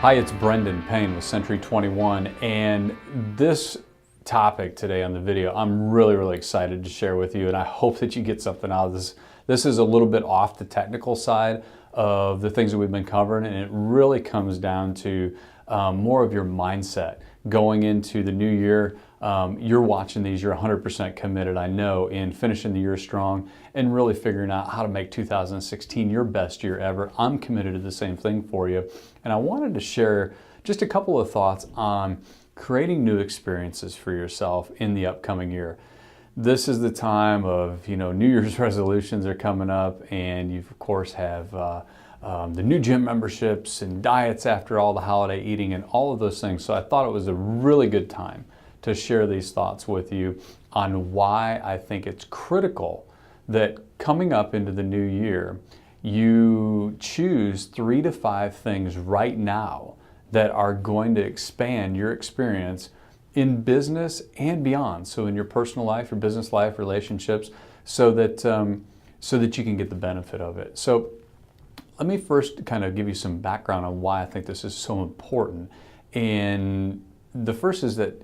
Hi, it's Brendan Payne with Century 21, and this topic today on the video, I'm really excited to share with you, and I hope that you get something out of this. This is a little bit off the technical side of the things that we've been covering, and it really comes down to more of your mindset going into the new year. You're watching these, you're 100% committed, I know, in finishing the year strong and really figuring out how to make 2016 your best year ever. I'm committed to the same thing for you. And I wanted to share just a couple of thoughts on creating new experiences for yourself in the upcoming year. This is the time of, New Year's resolutions are coming up, and you of course have the new gym memberships and diets after all the holiday eating and all of those things. So I thought it was a really good time to share these thoughts with you on why I think it's critical that coming up into the new year, you choose 3 to 5 things right now that are going to expand your experience in business and beyond. So in your personal life, your business life, relationships, so that you can get the benefit of it. So let me first kind of give you some background on why I think this is so important. And the first is that,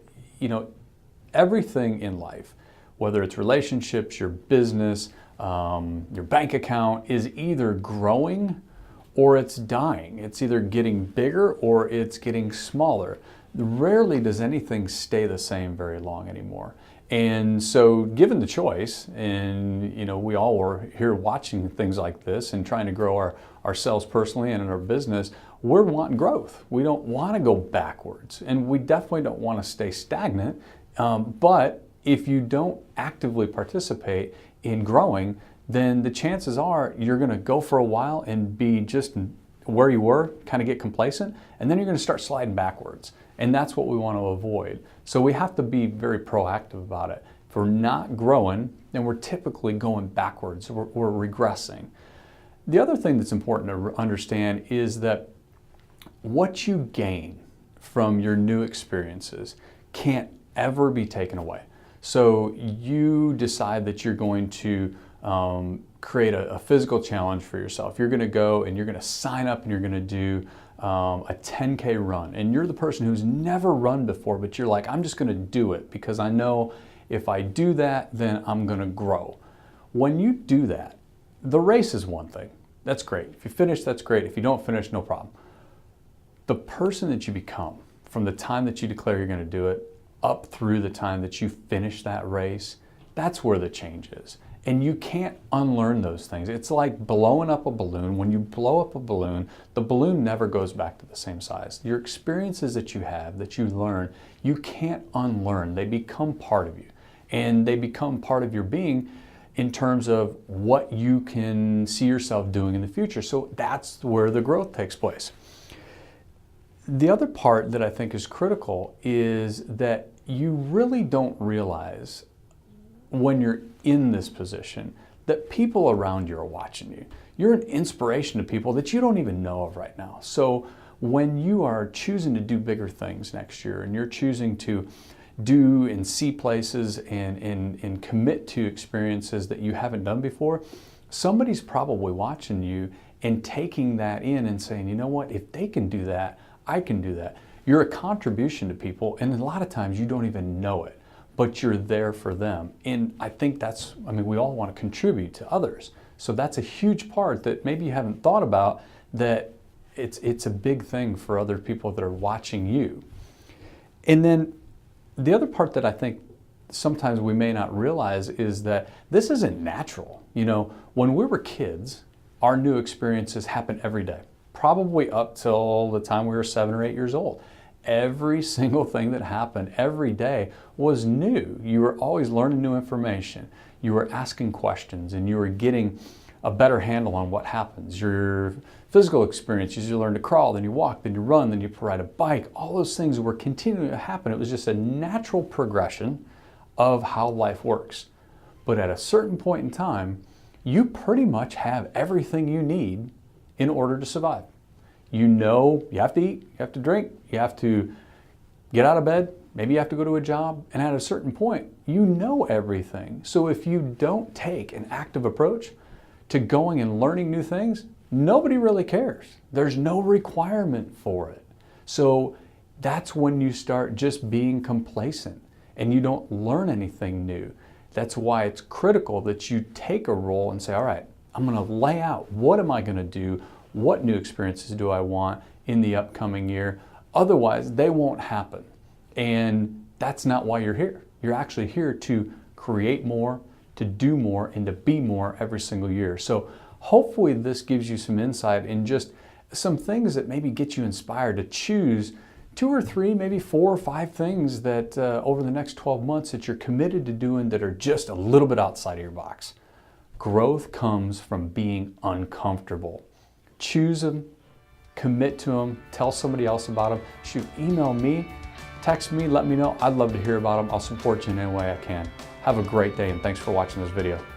everything in life, whether it's relationships, your business, your bank account, is either growing or it's dying. It's either getting bigger or it's getting smaller. Rarely does anything stay the same very long anymore. And so given the choice, and we all were here watching things like this and trying to grow ourselves personally and in our business, we're wanting growth. We don't want to go backwards, and we definitely don't want to stay stagnant. But if you don't actively participate in growing, then the chances are you're going to go for a while and be just where you were, kind of get complacent, and then you're going to start sliding backwards. And that's what we want to avoid. So we have to be very proactive about it. If we're not growing, then we're typically going backwards, we're regressing. The other thing that's important to understand is that what you gain from your new experiences can't ever be taken away. So you decide that you're going to create a physical challenge for yourself. You're going to go and you're going to sign up and you're going to do a 10K run. And you're the person who's never run before, but you're like, I'm just going to do it because I know if I do that, then I'm going to grow. When you do that, the race is one thing. That's great. If you finish, that's great. If you don't finish, no problem. The person that you become from the time that you declare you're going to do it up through the time that you finish that race, that's where the change is. And you can't unlearn those things. It's like blowing up a balloon. When you blow up a balloon, the balloon never goes back to the same size. Your experiences that you have, that you learn, you can't unlearn. They become part of you. And they become part of your being in terms of what you can see yourself doing in the future. So that's where the growth takes place. The other part that I think is critical is that you really don't realize when you're in this position that people around you are watching you. You're an inspiration to people that you don't even know of right now. So when you are choosing to do bigger things next year and you're choosing to do and see places and commit to experiences that you haven't done before, somebody's probably watching you and taking that in and saying, you know what, if they can do that, I can do that. You're a contribution to people, and a lot of times you don't even know it, but you're there for them. And I think we all want to contribute to others. So that's a huge part that maybe you haven't thought about, that it's a big thing for other people that are watching you. And then the other part that I think sometimes we may not realize is that this isn't natural. When we were kids, our new experiences happen every day. Probably up till the time we were 7 or 8 years old. Every single thing that happened every day was new. You were always learning new information. You were asking questions and you were getting a better handle on what happens. Your physical experiences, you learn to crawl, then you walk, then you run, then you ride a bike. All those things were continuing to happen. It was just a natural progression of how life works. But at a certain point in time, you pretty much have everything you need in order to survive. You have to eat, you have to drink, you have to get out of bed, maybe you have to go to a job, and at a certain point, you know everything. So if you don't take an active approach to going and learning new things, nobody really cares. There's no requirement for it. So that's when you start just being complacent and you don't learn anything new. That's why it's critical that you take a role and say, all right, I'm going to lay out, what am I going to do? What new experiences do I want in the upcoming year? Otherwise, they won't happen. And that's not why you're here. You're actually here to create more, to do more, and to be more every single year. So hopefully this gives you some insight in just some things that maybe get you inspired to choose 2 or 3, maybe 4 or 5 things that over the next 12 months that you're committed to doing that are just a little bit outside of your box. Growth comes from being uncomfortable. Choose them, commit to them, tell somebody else about them. Shoot, email me, text me, let me know. I'd love to hear about them. I'll support you in any way I can. Have a great day and thanks for watching this video.